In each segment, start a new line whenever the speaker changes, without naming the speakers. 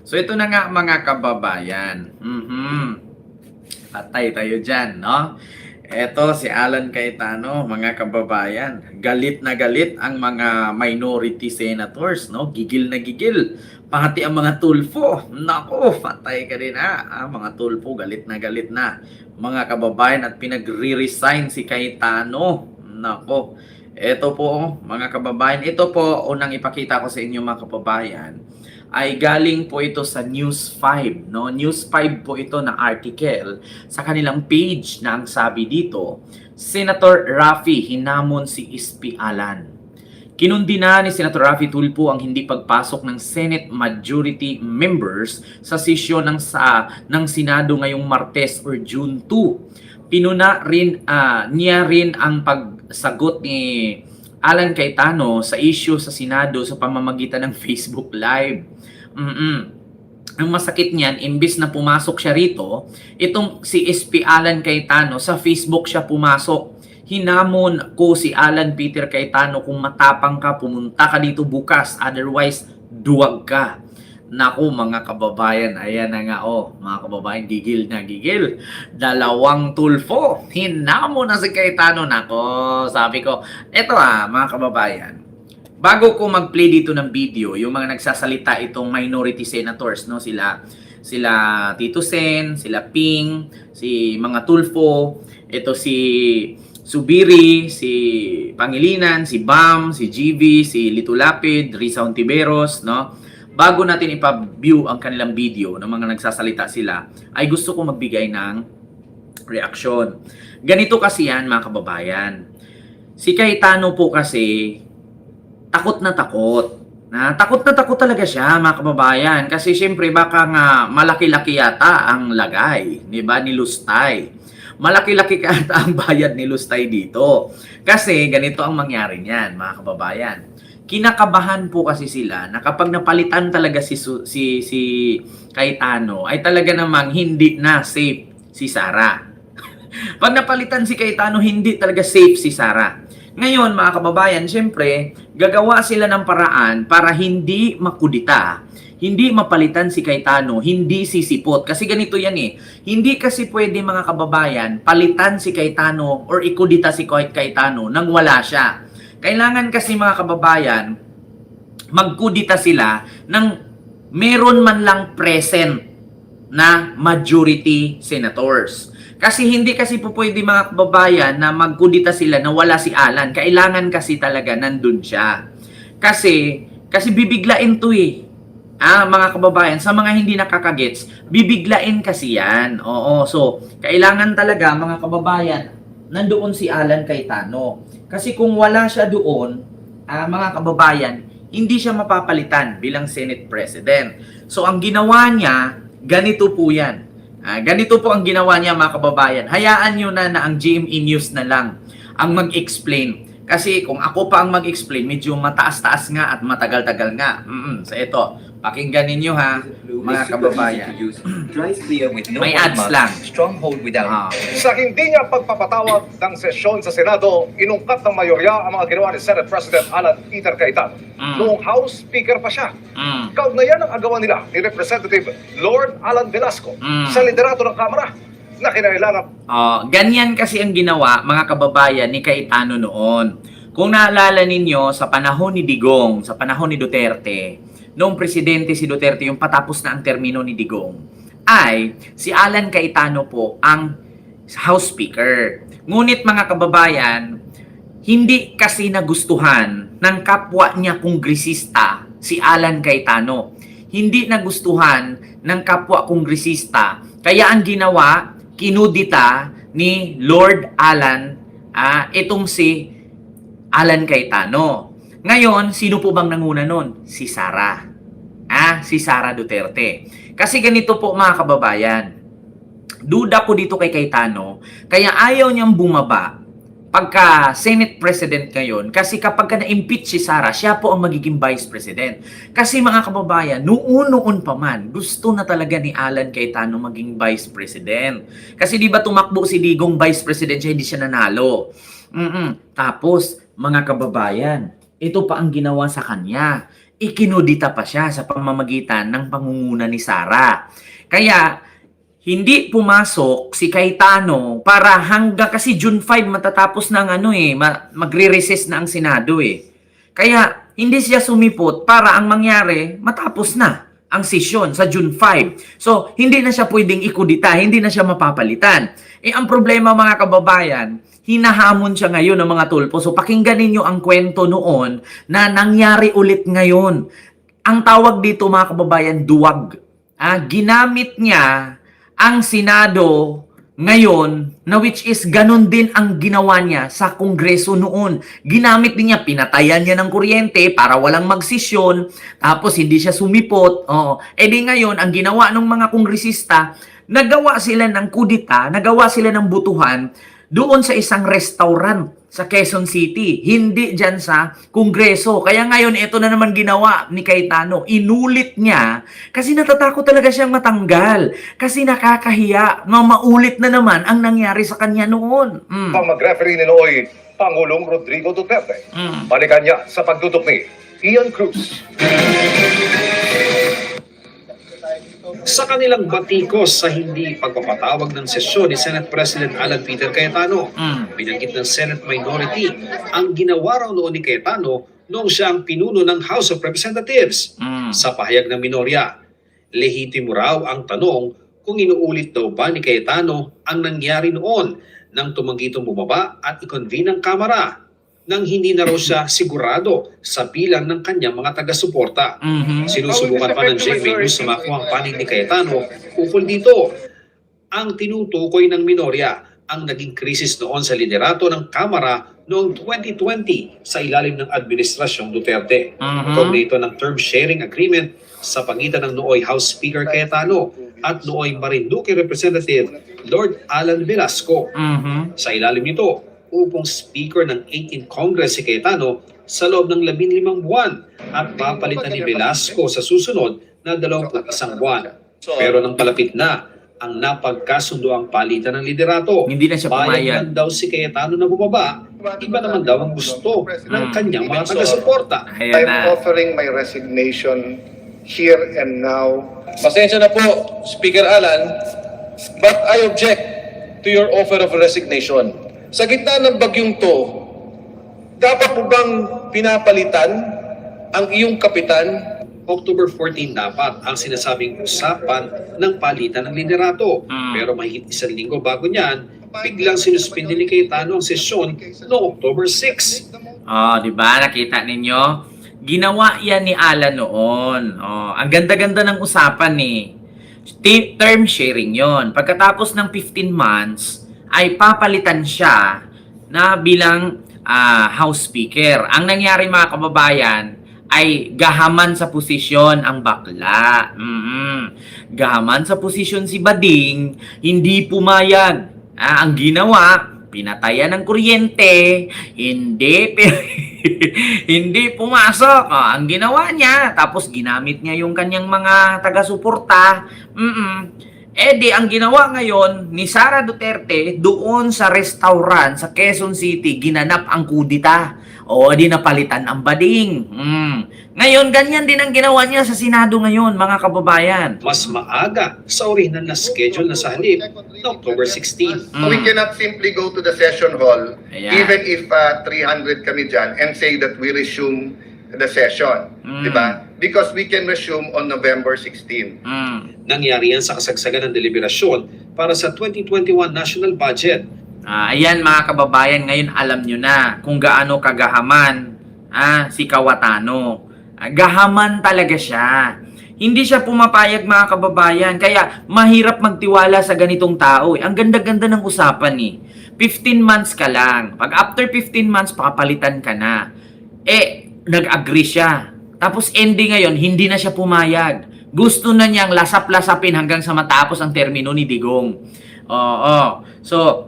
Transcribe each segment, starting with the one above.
So ito na nga mga kababayan. Patay tayo dyan, no? Eto si Alan Cayetano, mga kababayan. Galit na galit ang mga minority senators, no? Gigil na gigil. Pati ang mga tulfo. Nako, patay ka din mga tulfo, galit na. Mga kababayan at pinagre-resign si Cayetano. Nako. Ito po, mga kababayan. Ito po, unang ipakita ko sa inyo mga kababayan ay galing po ito sa News 5, no? News 5 po ito na article sa kanilang page na ang sabi dito, Senator Raffy hinamon si Ispy Alan. Kinundi na ni Senator Raffy Tulfo ang hindi pagpasok ng Senate majority members sa sesyon ng Senado ngayong Martes or June 2. Pinuna rin niya rin ang pagsagot ni Alan Cayetano sa issue sa Senado sa pamamagitan ng Facebook Live. Ang masakit niyan, imbis na pumasok siya rito, itong si SP Alan Cayetano, sa Facebook siya pumasok. Hinamon ko si Alan Peter Cayetano, kung matapang ka, pumunta ka dito bukas, otherwise, duwag ka. Naku mga kababayan, ayan na nga mga kababayan, gigil na gigil. Dalawang tulfo, hinamon na si Cayetano. Nako, sabi ko, eto mga kababayan, bago ko mag-play dito ng video, yung mga nagsasalita itong minority senators, no, sila Tito Sen, sila Ping, si mga tulfo, ito si Subiri, si Pangilinan, si Bam, si GB, si Lito Lapid, Risa Hontiveros, no? Bago natin ipa-view ang kanilang video ng mga nagsasalita sila, ay gusto ko magbigay ng reaksyon. Ganito kasi yan mga kababayan. Si Cayetano po kasi takot na takot. Takot na takot talaga siya mga kababayan. Kasi syempre baka nga malaki-laki yata ang lagay, di ba, ni Lustay. Malaki-laki yata ang bayad ni Lustay dito. Kasi ganito ang mangyari niyan mga kababayan. Kinakabahan po kasi sila na kapag napalitan talaga si Cayetano ay talaga namang hindi na safe si Sara. Pag napalitan si Cayetano, hindi talaga safe si Sara. Ngayon mga kababayan, syempre gagawa sila ng paraan para hindi makudita, hindi mapalitan si Cayetano, hindi sisipot. Kasi ganito yan Hindi kasi pwede mga kababayan palitan si Cayetano or ikudita si Cayetano nang wala siya. Kailangan kasi mga kababayan, magkudita sila ng meron man lang present na majority senators. Kasi hindi kasi po pwede mga kababayan na magkudita sila na wala si Alan. Kailangan kasi talaga nandun siya. Kasi bibiglain to mga kababayan, sa mga hindi nakakagets, bibiglain kasi yan. So kailangan talaga mga kababayan, nandoon si Alan Cayetano. Kasi kung wala siya doon, mga kababayan, hindi siya mapapalitan bilang Senate President. So ang ginawa niya, ganito po yan. Ganito po ang ginawa niya mga kababayan. Hayaan nyo na ang GMA News na lang ang mag-explain. Kasi kung ako pa ang mag-explain, medyo mataas-taas nga at matagal-tagal nga. So ito, pakinggan ninyo mga kababayan. May ads lang.
Stronghold without.
Sa hindi niya pagpapatawag ng sesyon sa Senado, inungkat ng mayorya ang mga ginawa ni Senate President Alan Peter Cayetano. Noong House Speaker pa siya. Kaugnayan ang agawan nila ni Representative Lord Alan Velasco sa liderato ng Kamara na kinailangan.
Ganyan kasi ang ginawa mga kababayan ni Cayetano noon. Kung naalala ninyo sa panahon ni Digong, sa panahon ni Duterte, noong presidente si Duterte, yung patapos na ang termino ni Digong, ay si Alan Cayetano po ang House Speaker. Ngunit mga kababayan, hindi kasi nagustuhan ng kapwa niya kongresista si Alan Cayetano. Hindi nagustuhan ng kapwa kongresista. Kaya ang ginawa, kinudita ni Lord Alan, itong si Alan Cayetano. Ngayon, sino po bang nanguna nun? Si Sara. Si Sara Duterte. Kasi ganito po mga kababayan, duda ko dito kay Cayetano, kaya ayaw niyang bumaba pagka Senate President ngayon, kasi kapag na-impeach si Sara, siya po ang magiging Vice President. Kasi mga kababayan, noon pa man, gusto na talaga ni Alan Cayetano maging Vice President. Kasi di ba tumakbo si Digong Vice President siya, hindi siya nanalo. Tapos, mga kababayan, ito pa ang ginawa sa kanya. ikinudita pa siya sa pamamagitan ng pangunguna ni Sara. Kaya, hindi pumasok si Cayetano para hanggang kasi June 5 matatapos ng magre-recess na ang Senado eh. Kaya, hindi siya sumipot para ang mangyari matapos na ang sesyon sa June 5. So, hindi na siya pwedeng ikudita, hindi na siya mapapalitan. Ang problema mga kababayan, hinahamon siya ngayon ng mga tulpo. So, pakinggan ninyo ang kwento noon na nangyari ulit ngayon. Ang tawag dito mga kababayan, duwag. Ginamit niya ang Senado ngayon, na which is ganun din ang ginawa niya sa Kongreso noon. Ginamit din niya, pinatayan niya ng kuryente para walang magsisyon, tapos hindi siya sumipot. Di ngayon, ang ginawa ng mga kongresista, nagawa sila ng kudita, nagawa sila ng butuhan doon sa isang restaurant sa Quezon City, hindi dyan sa Kongreso. Kaya ngayon, ito na naman ginawa ni Cayetano. Inulit niya kasi natatakot talaga siyang matanggal. Kasi nakakahiya na maulit na naman ang nangyari sa kanya noon.
Ang mag-referee ni Nooy, Pangulong Rodrigo Duterte. Balikan niya sa pagtutok ni Ian Cruz.
Sa kanilang batikos sa hindi pagpapatawag ng sesyon ni Senate President Alan Peter Cayetano, binanggit ng Senate Minority ang ginawa raw noon ni Cayetano noong siya ang pinuno ng House of Representatives. Sa pahayag ng minorya, lehitimo raw ang tanong kung inuulit daw ba ni Cayetano ang nangyari noon nang tumanggitong bumaba at i-convene ang Kamara nang hindi na raw siya sigurado sa bilang ng kanyang mga taga-suporta. Sinusubukan pa ng GMA News sa makuha ang panig ni Cayetano ukol dito. Ang tinutukoy ng minorya ang naging krisis noon sa liderato ng Kamara noong 2020 sa ilalim ng Administrasyong Duterte. Kaugnay ito ng term sharing agreement sa pagitan ng nooy House Speaker Cayetano at nooy Marinduque Representative Lord Alan Velasco. Sa ilalim nito, upong Speaker ng 18th Congress si Cayetano sa loob ng 15 buwan at papalitan ni Velasco sa susunod na 21 buwan. Pero nang palapit na ang napagkasundo ang palitan ng liderato,
Hindi na siya
payag
pumayag.
lang daw si Cayetano na bumaba, iba naman daw ang gusto ng kanyang mga taga-suporta.
Ayan
I'm
na.
offering my resignation here and now.
Pasensya na po, Speaker Alan, but I object to your offer of resignation. Sa gitna ng bagyong to, dapat po bang pinapalitan ang iyong kapitan?
October 14 dapat ang sinasabing usapan ng palitan ng liderato. Pero mahigit 1 linggo bago niyan, biglang sinuspindi ni Cayetano ang sesyon noong October 6.
Di ba? Nakita ninyo? Ginawa yan ni Alan noon. Ang ganda-ganda ng usapan ni term sharing yon. Pagkatapos ng 15 months, ay papalitan siya na bilang House Speaker. Ang nangyari mga kababayan ay gahaman sa posisyon ang bakla. Gahaman sa posisyon si Bading, hindi pumayag. Ang ginawa, pinatayan ng kuryente, hindi pumasok. Ang ginawa niya, tapos ginamit niya yung kanyang mga taga-suporta. Ang ginawa ngayon ni Sara Duterte doon sa restaurant sa Quezon City, ginanap ang kudita. Di napalitan ang Bading. Ngayon, ganyan din ang ginawa niya sa Senado ngayon, mga kababayan.
Mas maaga sa orihinal na schedule na sa halip na October 16.
We cannot simply go to the session hall,
Ayan.
even if 300 kami dyan, and say that we resume the session. Diba? Because we can resume on November 16.
Nangyari yan sa kasagsagan ng deliberasyon para sa 2021 national budget.
Ayan mga kababayan, ngayon alam nyo na kung gaano kagahaman si Cayetano. Gahaman talaga siya. Hindi siya pumapayag mga kababayan. Kaya mahirap magtiwala sa ganitong tao. Ang ganda-ganda ng usapan 15 months ka lang. Pag after 15 months, papalitan ka na. Nag-agree siya. Tapos ending ngayon, hindi na siya pumayag. Gusto na niyang lasap-lasapin hanggang sa matapos ang termino ni Digong. So,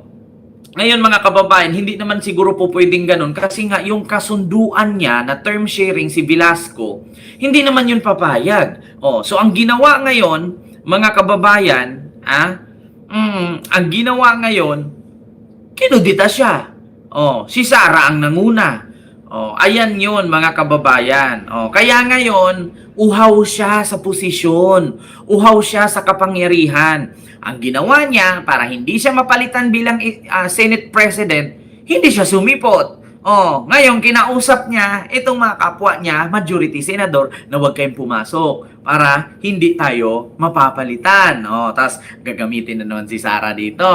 ngayon mga kababayan, hindi naman siguro po pwedeng ganun kasi nga yung kasunduan niya na term sharing si Velasco, hindi naman yun papayag. So ang ginawa ngayon, mga kababayan, ang ginawa ngayon, kinudita siya. Si Sara ang nanguna. Oh, ayan 'yun mga kababayan. Oh, kaya ngayon uhaw siya sa posisyon, uhaw siya sa kapangyarihan. Ang ginawa niya para hindi siya mapalitan bilang Senate President, hindi siya sumipot. Oh, ngayon kinausap niya itong mga kapwa niya, majority senador, na huwag kayong pumasok para hindi tayo mapapalitan. Oh, tapos gagamitin na naman si Sara dito.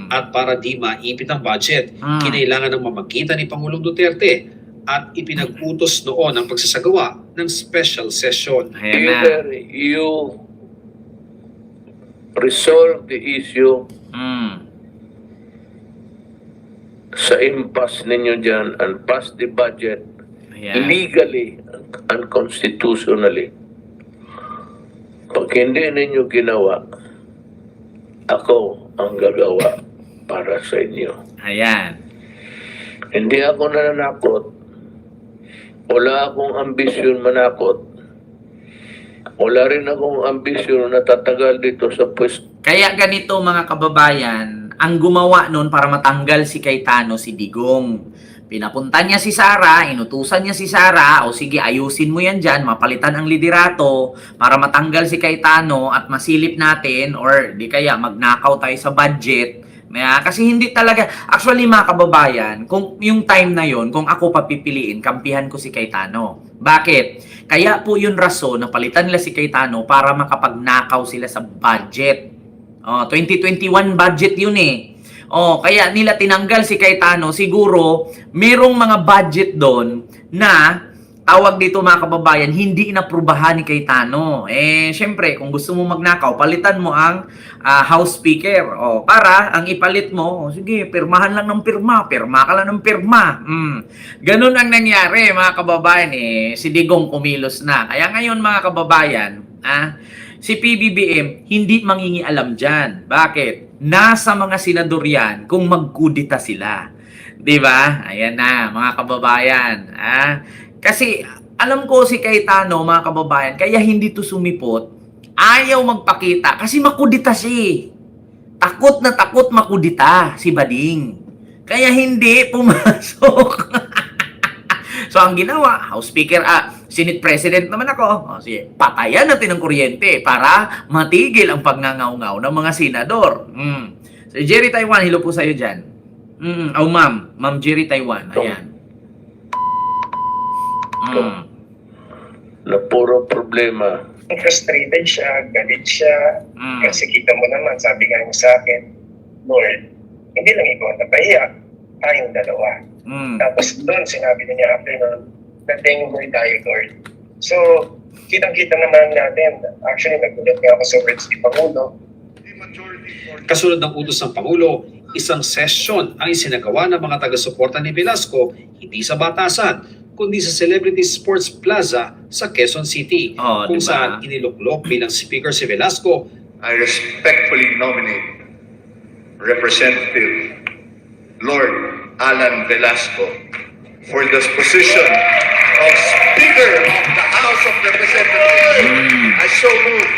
At para di maipit ang budget,
Mm.
kinailangan ng mamagitan ni Pangulong Duterte at ipinag-utos noon ang pagsasagawa ng special session.
Ayan na.
Either you resolve the issue
Mm.
sa impasse ninyo dyan and pass the budget
Ayan.
legally and constitutionally. Pag hindi ninyo ginawa, ako ang gagawa para sa inyo.
Ayan.
Hindi ako nananakot. Wala akong ambisyon manakot. Wala rin akong ambisyon na tatagal dito sa pwesto.
Kaya ganito mga kababayan, ang gumawa nun para matanggal si Cayetano, si Digong. Pinapunta niya si Sara, inutusan niya si Sara, o sige ayusin mo yan dyan, mapalitan ang liderato para matanggal si Cayetano at masilip natin or di kaya magnakaw tayo sa budget. Kasi hindi talaga, actually mga kababayan, kung yung time na yon, kung ako papipiliin, kampihan ko si Cayetano. Bakit? Kaya po yun rason na palitan nila si Cayetano para makapagnakaw sila sa budget. 2021 budget yun eh. Kaya nila tinanggal si Cayetano, siguro merong mga budget doon na tawag dito mga kababayan, hindi inaprubahan ni Cayetano. Syempre, kung gusto mo magnakaw, palitan mo ang House Speaker. Para ang ipalit mo, sige, pirmahan lang ng pirma. Pirma ka lang ng pirma. Ganun ang nangyari mga kababayan. Si Digong kumilos na. Kaya ngayon mga kababayan, si PBBM hindi mangingialam dyan. Bakit? Nasa mga senador yan kung magkudita sila. Diba? Ayan na mga kababayan. Kasi alam ko si Cayetano mga kababayan, kaya hindi to sumipot, ayaw magpakita kasi makudita siya. Takot na takot makudita si Bading. Kaya hindi pumasok. So ang ginawa, House Speaker, Senate President naman ako, sige, patayan natin ang kuryente para matigil ang pagngangaw-ngaw ng mga senador. So Jerry Taiwan, hello po sa'yo dyan. Ma'am Jerry Taiwan, ayan.
Na puro problema.
Frustrated siya, galit siya. Kasi kita mo naman, sabi nga niya sa akin, Lord, hindi lang ikaw napahiya, tayong dalawa. Tapos doon, sinabi niya after nun, nating mo tayo, Lord. So, kitang-kita naman natin, actually, nagulat nga ako sa words ni Pangulo.
Kasunod ng utos ng Pangulo, isang session ang isinagawa ng mga taga-suporta ni Velasco, hindi sa batasan, kundi sa Celebrity Sports Plaza sa Quezon City, kung
diba?
saan iniluklok bilang speaker si Velasco.
I respectfully nominate Representative Lord Alan Velasco for the position of Speaker of the House of Representatives. I so move.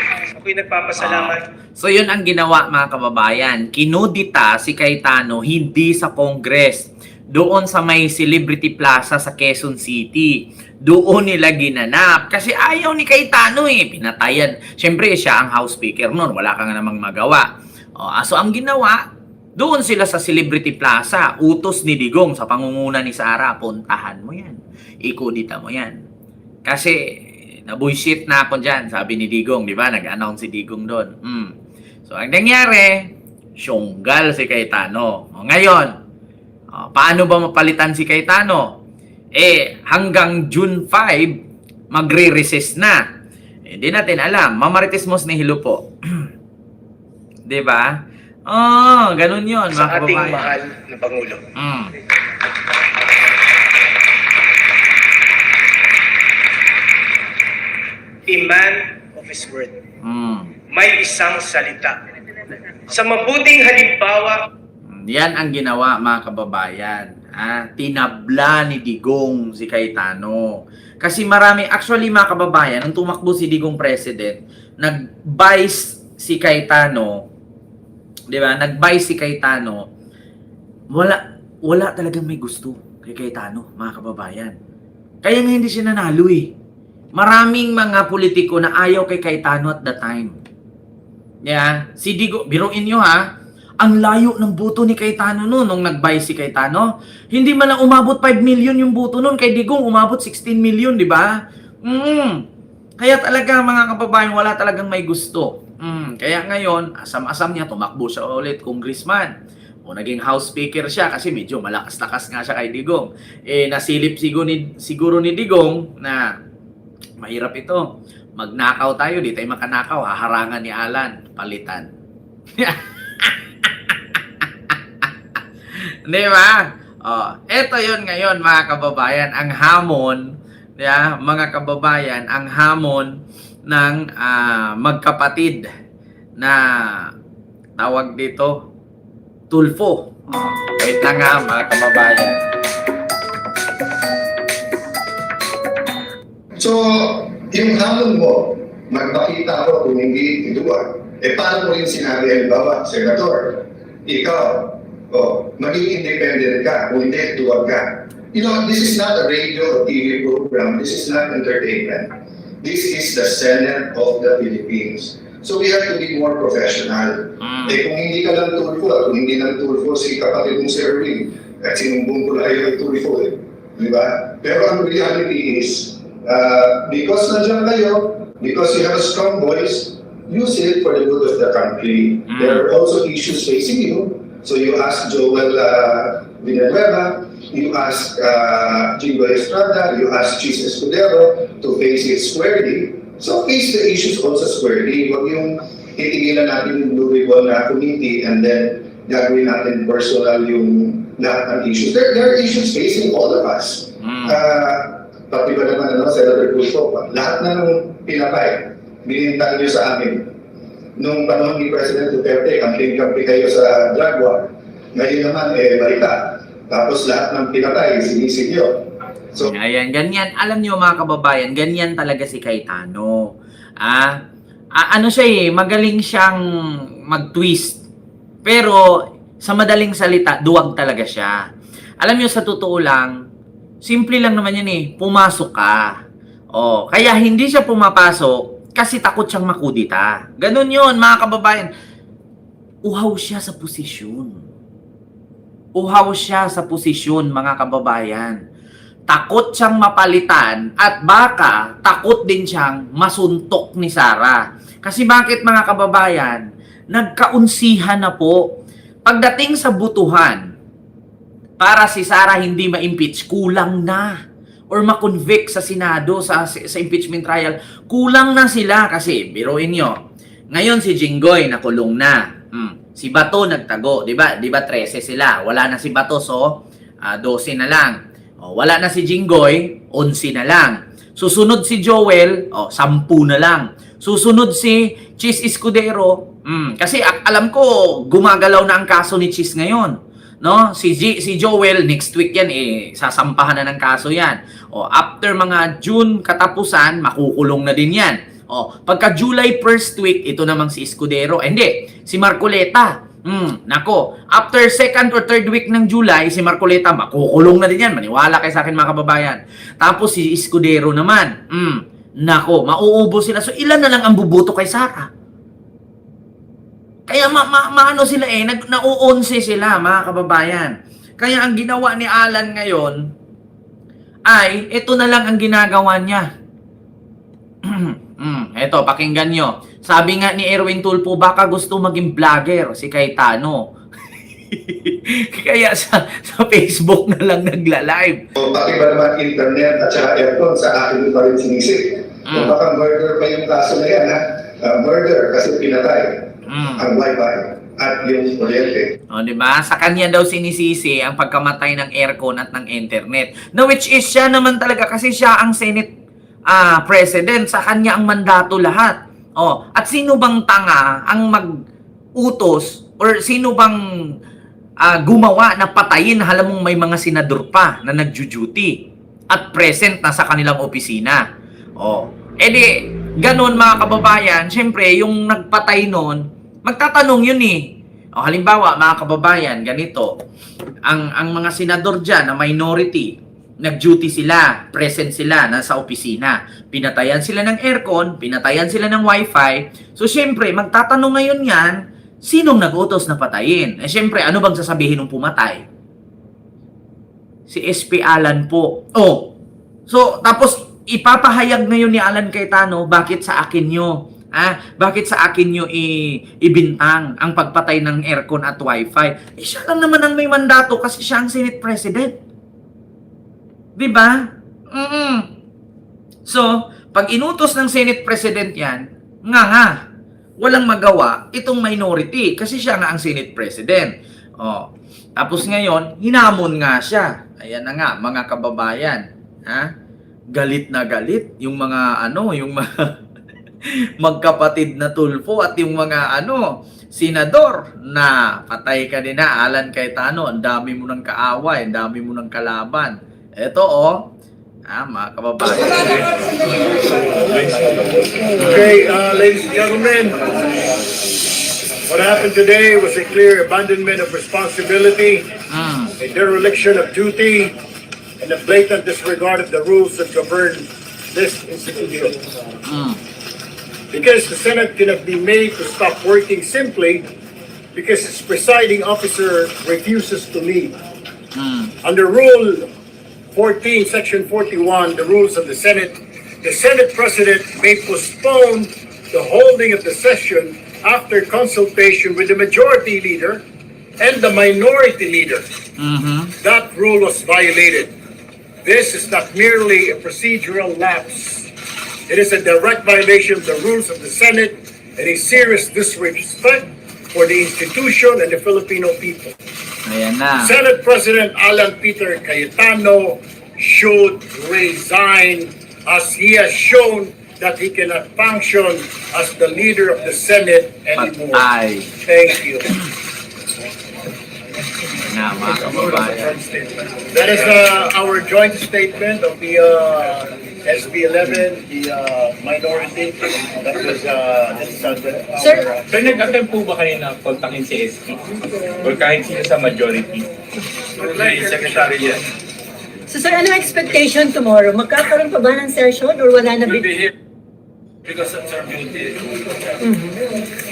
Ako'y nagpapasalamat.
So yun ang ginawa mga kababayan. Kinudita si Cayetano hindi sa Congress. Doon sa may Celebrity Plaza sa Quezon City. Doon nila ginanap. Kasi ayaw ni Cayetano pinatayan. Siyempre siya ang House Speaker noon. Wala ka nga namang magawa. So ang ginawa, doon sila sa Celebrity Plaza. Utos ni Digong sa pangunguna ni Sara. Puntahan mo yan. Ikudita mo yan. Kasi nabuisit na ako dyan, sabi ni Digong, di ba? Nag-announce si Digong doon. So, ang nangyari, syunggal si Cayetano. Ngayon, paano ba mapalitan si Cayetano? Hanggang June 5, magre-recess na. Hindi natin alam. Mamarites Mos ni Hilo po. di ba? Ganun yun.
Sa
mga
ating
kababayan.
mahal na Pangulo. A man of his word. May isang salita. Sa mabuting halimbawa,
Yan ang ginawa mga kababayan. Tinabla ni Digong si Cayetano. Kasi marami, actually mga kababayan, nung tumakbo si Digong President, nag-vice si Cayetano, di ba? Nag-vice si Cayetano, wala talagang may gusto. kay Cayetano, mga kababayan. Kaya nga hindi siya nanalo eh. Maraming mga politiko na ayaw kay Cayetano at the time. Yeah. Si Digong, biruin nyo ha, ang layo ng boto ni Cayetano noon nung nag-buy si Cayetano. Hindi man lang umabot 5 million yung boto noon. Kay Digong umabot 16 million, di ba? Kaya talaga mga kababayan, wala talagang may gusto. Kaya ngayon, asam-asam niya, tumakbo siya ulit, congressman. O naging house speaker siya kasi medyo malakas-lakas nga siya kay Digong. Nasilip siguro ni Digong na mahirap ito. Magnakaw tayo, di tayo makanakaw, haharangan ni Alan, palitan. Di ba? Ito yun ngayon mga kababayan, ang hamon, mga kababayan, ang hamon ng magkapatid na tawag dito, Tulfo. Wait lang nga mga kababayan.
So, yung hamon mo, magpakita ko kung hindi ituwa. Paano mo rin sinabi, halimbawa, Senator, ikaw, maging independent ka, kung hindi, tuwag ka. You know, this is not a radio or TV program. This is not entertainment. This is the Senate of the Philippines. So we have to be more professional. Kung hindi ka lang Tulfo, at kung hindi lang Tulfo si kapatid mong si Erwin, at sinumbong ko na kayo ay Tulfo eh. Di ba? Pero ang reality is, because nandiyan kayo, because you have a strong voice, use it for the good of the country. There are also issues facing you. So you ask Joel Villanueva, you ask Jingo Estrada, you ask Chis Escudero to face it squarely. So face the issues also squarely. Huwag yung titigilan natin yung Blue Ribbon na committee and then gagawin natin personal yung lahat ng issues. There are issues facing all of us. Pati ba naman, Senator Tulfo, lahat na nung pinapay, binintang nyo sa amin. Nung panahon ni President Duterte, campaign-campaign kayo sa drug war. Ngayon naman, balita. Tapos lahat ng pinatay, sinisigyo. So,
ayan, ganyan. Alam niyo mga kababayan, ganyan talaga si Cayetano. Ano siya magaling siyang mag-twist. Pero, sa madaling salita, duwag talaga siya. Alam niyo, sa totoo lang, simple lang naman yan pumasok ka. Kaya hindi siya pumapasok kasi takot siyang makudita. Ganun yun, mga kababayan. Uhaw siya sa posisyon. Uhaw siya sa posisyon, mga kababayan. Takot siyang mapalitan at baka takot din siyang masuntok ni Sara. Kasi bakit mga kababayan? Nagkaunsihan na po. Pagdating sa butuhan, para si Sara hindi ma-impeach, kulang na. Or ma-convict sa Senado, sa impeachment trial, kulang na sila. Kasi, biruin nyo, ngayon si Jinggoy nakulong na. Si Bato nagtago. Diba 13 sila. Wala na si Bato, so 12 na lang. Wala na si Jinggoy, 11 na lang. Susunod si Joel, 10 na lang. Susunod si Chis Escudero, kasi alam ko, gumagalaw na ang kaso ni Chis ngayon. No? Si Joel, next week yan, sasampahan na ng kaso yan. After mga June katapusan, makukulong na din yan. Pagka July first week, ito namang si Escudero. Hindi, si Marcoleta. Nako, after second or third week ng July, si Marcoleta, makukulong na din yan. Maniwala kayo sa akin mga kababayan. Tapos si Escudero naman, nako, mauubos sila. So ilan na lang ang bubuto kay Sara? Kaya maano sila nauunsi sila mga kababayan. Kaya ang ginawa ni Alan ngayon ay ito na lang ang ginagawa niya. Eto, pakinggan nyo. Sabi nga ni Erwin Tulfo, baka gusto maging vlogger si Cayetano. Kaya sa Facebook na lang nagla-live.
pati ba naman internet at saka aircon sa akin pa rin sinisip. Baka murder pa yung kaso na yan, murder kasi pinatay ang wifi at yung kuryente.
Diba? Sa kanya daw sinisisi ang pagkamatay ng aircon at ng internet. Na which is siya naman talaga kasi siya ang Senate President. Sa kanya ang mandato lahat. At sino bang tanga ang mag-utos or sino bang gumawa na patayin halamang may mga senador pa na nagjo-duty at present na sa kanilang opisina. Ganun mga kababayan, syempre yung nagpatay noon, magtatanong yun O halimbawa, mga kababayan, ganito, ang mga senador dyan na minority, nag-duty sila, present sila, nasa opisina. Pinatayan sila ng aircon, pinatayan sila ng wifi. So, syempre, magtatanong ngayon yan, sinong nag-utos na patayin? Eh, syempre, ano bang sasabihin ng pumatay? Si SP Alan po. Oh, so, tapos, ipapahayag ngayon ni Alan Cayetano, bakit sa akin nyo? Bakit sa akin nyo ibintang ang pagpatay ng aircon at wifi? Eh, siya lang naman ang may mandato kasi siya ang Senate President. Diba? So, pag inutos ng Senate President yan, walang magawa itong minority kasi siya nga ang Senate President. Oh, tapos ngayon, hinamon nga siya. Ayan na nga, mga kababayan. Galit na galit yung mga yung mga magkapatid na Tulfo at yung mga senador na patay ka din na, Alan Cayetano, ang dami mo ng kaaway, ang dami mo ng kalaban. Ito mga kababayan.
Okay, ladies and gentlemen, what happened today was a clear abandonment of responsibility, a dereliction of duty, and a blatant disregard of the rules that govern this institution. Because the Senate cannot be made to stop working simply because its presiding officer refuses to leave. Under Rule 14, Section 41, the rules of the Senate President may postpone the holding of the session after consultation with the majority leader and the minority leader. That rule was violated. This is not merely a procedural lapse. It is a direct violation of the rules of the Senate and a serious disrespect for the institution and the Filipino people.
Ayan na.
Senate President Alan Peter Cayetano should resign as he has shown that he cannot function as the leader of the Senate anymore.
Patay.
Thank you.
Na, mga kababayan.
That is our joint statement of the SB 11, the minority. That was
Sir, nag-attempt po ba kayo na kontakin si SP? Or kahit sino sa majority? Secretary yan.
So sir, ano expectation tomorrow? Magkakaroon pa ba ng session or wala na?
Because that's our duty.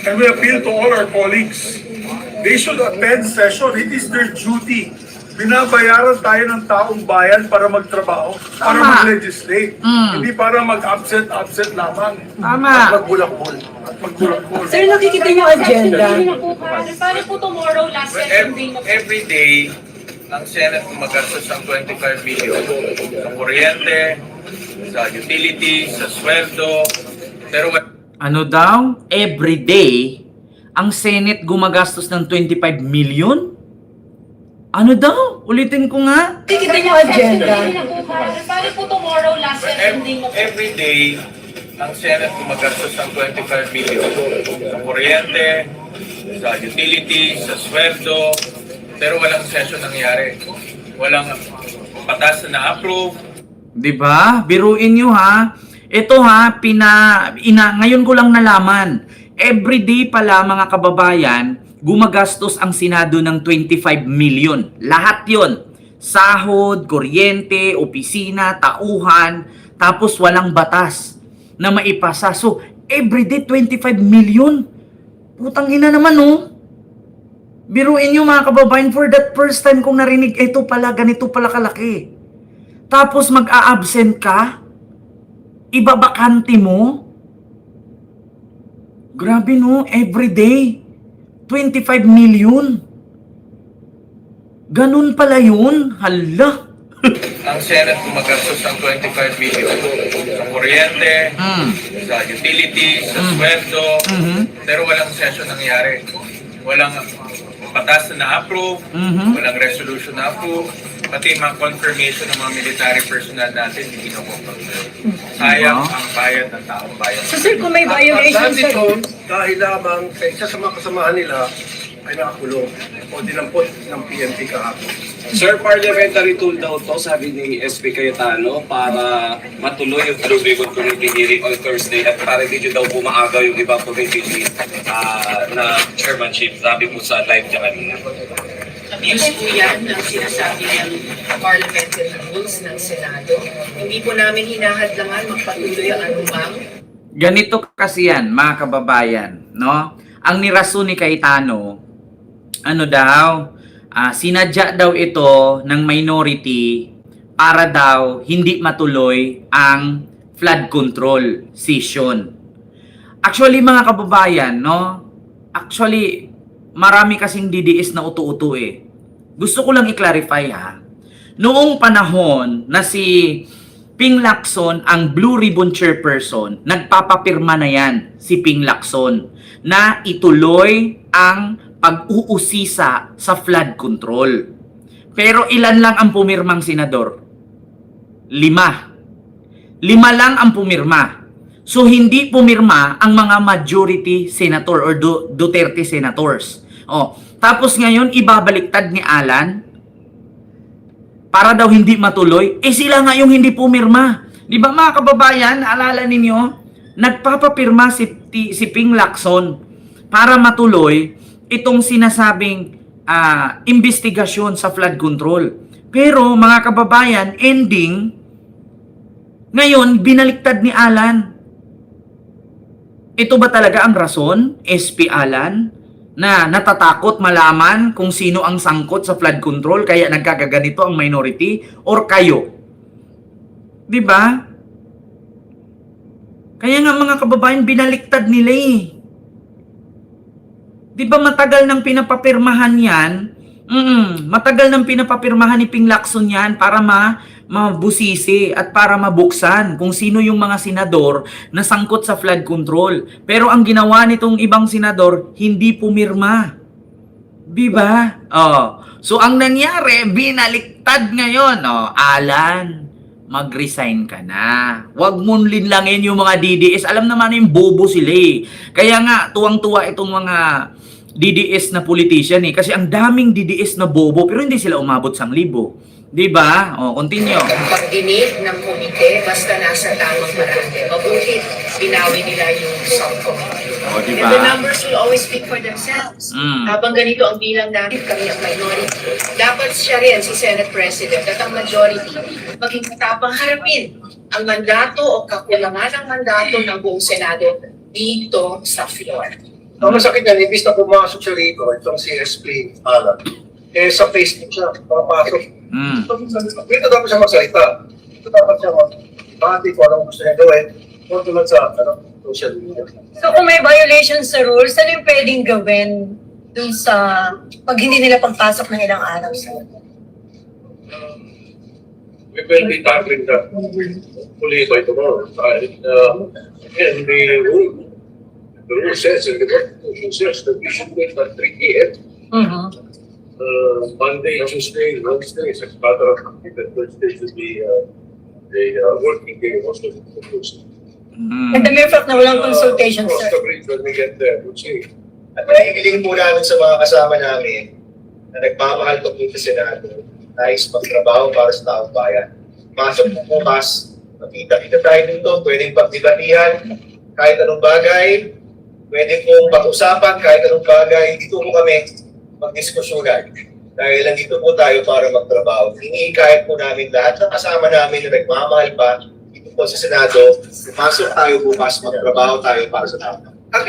And we appeal to all our colleagues. They should attend session. It is their duty. Binabayaran tayo ng taong bayan para magtrabaho, para mag-legislate. Hindi para mag-absent lamang. At magbulakbol.
Sir, nakikita niyo agenda.
Paano po tomorrow last session day?
Every day, ang Senate gumagastos ng 25 million sa kuryente, sa utilities, sa sweldo. Pero
Ano daw? Every day, ang Senate gumagastos ng 25 million? Ano daw? Ulitin ko nga.
Nakikita niyo agenda.
Paano po tomorrow last session day?
every day, ang Senate gumagastos ng 25 million sa kuryente, sa utilities, sa sweldo. Pero walang session nangyari. Walang batas na na-approve.
Diba? Biruin nyo Ito ngayon ko lang nalaman. Everyday pala mga kababayan, gumagastos ang Senado ng 25 million. Lahat yon. Sahod, kuryente, opisina, tauhan, tapos walang batas na maipasa. So, everyday 25 million. Putang ina naman Biruin nyo mga kababayan, for that first time kong narinig, ito pala, ganito pala kalaki. Tapos mag-a-absent ka? Ibabakante mo? Grabe everyday. 25 million. Ganun pala yun? Hala.
Ang Senate gumagastos ng 25 million sa kuryente, sa utilities, sa sweldo. Pero walang session nangyari. Walang batas na na-approve, walang resolution na approve, pati mga confirmation ng mga military personnel natin hindi na-confirm. Sayang ang bayad ng taong bayan.
So sir, kung may violation sir,
Dahil lamang sa isa sa mga kasamahan nila ay nakakulong o dinampot ng PNP kahapon.
Sir, parliamentary tool daw to, sabi ni SP Cayetano, para matuloy yung Blue Ribbon Committee hearing on Thursday at para hindi daw bumaagaw yung ibang committee na chairmanship. Sabi po sa live niya kanina.
Abuse po yan ng sinasabi ng parliamentary rules ng Senado. Hindi po namin hinahadlangan magpatuloy ang anumang.
Ganito kasi yan, mga kababayan, no? Ang nirason ni Cayetano, ano daw, sinadya daw ito ng minority para daw hindi matuloy ang flood control session. Actually, mga kababayan, no? Actually, marami kasing DDS na utu-utu eh. Gusto ko lang i-clarify ha. Noong panahon na si Ping Lacson ang Blue Ribbon Chairperson, nagpapapirma na yan si Ping Lacson na ituloy ang pag-uusisa sa flood control. Pero ilan lang ang pumirmang senador? 5. 5 lang ang pumirma. So hindi pumirma ang mga majority senator or Duterte senators. Tapos ngayon ibabaliktad ni Alan para daw hindi matuloy. Sila nga yung hindi pumirma. Di ba mga kababayan, naalala ninyo? Nagpapapirma si Ping Lacson para matuloy itong sinasabing investigasyon sa flood control. Pero mga kababayan, ending, ngayon binaliktad ni Alan. Ito ba talaga ang rason, SP Alan, na natatakot malaman kung sino ang sangkot sa flood control kaya nagkakaganito ang minority or kayo? 'Di ba? Kaya nga mga kababayan, binaliktad nila eh. 'Di ba matagal nang pinapapirmahan 'yan? Matagal nang pinapapirmahan ni Ping Lacson 'yan para mabusisi at para mabuksan kung sino yung mga senador na sangkot sa flood control. Pero ang ginawa nitong ibang senador, hindi pumirma. Diba? So ang nangyari, binaliktad ngayon. Alan, mag-resign ka na. Huwag mong linlangin yung mga DDS. Alam naman yung bobo sila eh. Kaya nga, tuwang-tuwa itong mga DDS na politician eh. Kasi ang daming DDS na bobo, pero hindi sila umabot 1,000. Diba? Continue.
Pag-init ng komite, basta nasa tamang marami. Mabuti, binawi nila yung subcommittee.
Diba?
And the numbers will always speak for themselves. Habang ganito ang bilang natin, kami ang minority. Dapat siya rin, si Senate President, at ang majority, maging katapang harapin ang mandato o kakulangan ng mandato ng buong Senado dito sa floor.
Ang masakit yan, imbis na pumasok siya rito, itong si SP Alan, sa Facebook siya, papasok. Dito dapat siya magsalita. Dito dapat siya magbati kung anong gusto niya gawin. Kung tulad sa social media.
So kung may violation sa rules, ano yung pwedeng gawin dun sa pag hindi nila pagpasok ng ilang araw sa
We will be tackling that fully by tomorrow. And the rule says, and the Constitution says that we should wait at 3 p.m. Monday, Tuesday, Wednesday, it's a matter of Thursday should be a working day also.
And the mere fact na walang consultation,
Cross
sir.
the bridge when we get there, we'll see.
At nahihiling po namin sa mga kasama namin na nagmamahal ko po sa Senado, nais magtrabaho para sa taong bayan. Masok po bukas, makita-kita tayo dito, pwedeng pagdibatihan, kahit anong bagay, pwedeng pong pag-usapan, kahit anong bagay, dito po kami magdiskusyonan. Dahil nandito po tayo para magtrabaho. Hinihikayat po namin lahat ng kasama namin na nagmamahal pa dito po sa Senado, pumasok tayo bukas, magtrabaho tayo para sa tao.
At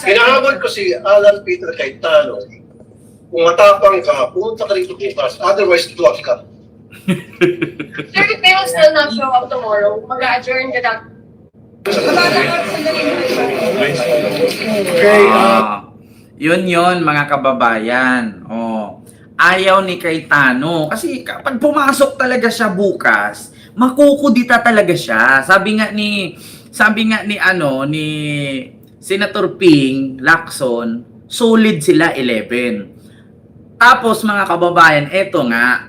inahabol ko si Alan Peter Cayetano. Kung matapang ka, pumunta ka rito bukas. Otherwise, block ka.
Sir, if they will still not show up tomorrow, mag-adjourn ka na.
Okay,
Yun mga kababayan. Ayaw ni Cayetano kasi kapag pumasok talaga siya bukas, makukudita talaga siya. Sabi nga ni Senator Ping Lacson, solid sila 11. Tapos mga kababayan, eto nga,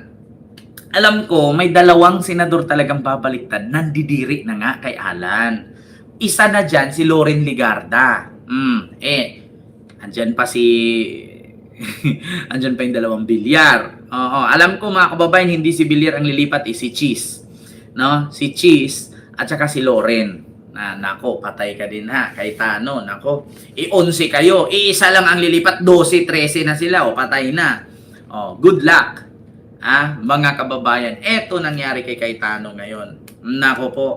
alam ko may 2 senador talagang babaliktad, nandidiri na nga kay Alan. Isa na dyan si Loren Legarda. Andyan pa si andyan pa yung dalawang Bilyar. Oo, alam ko mga kababayan, hindi si Bilyar ang lilipat, si Cheese. No? Si Cheese at saka si Loren. Nako, patay ka din ha, Cayetano. Nako, 11 kayo. Iisa lang ang lilipat, 12, 13 na sila. O, patay na. O, good luck. Mga kababayan. Eto nangyari kay Cayetano ngayon. Nako po.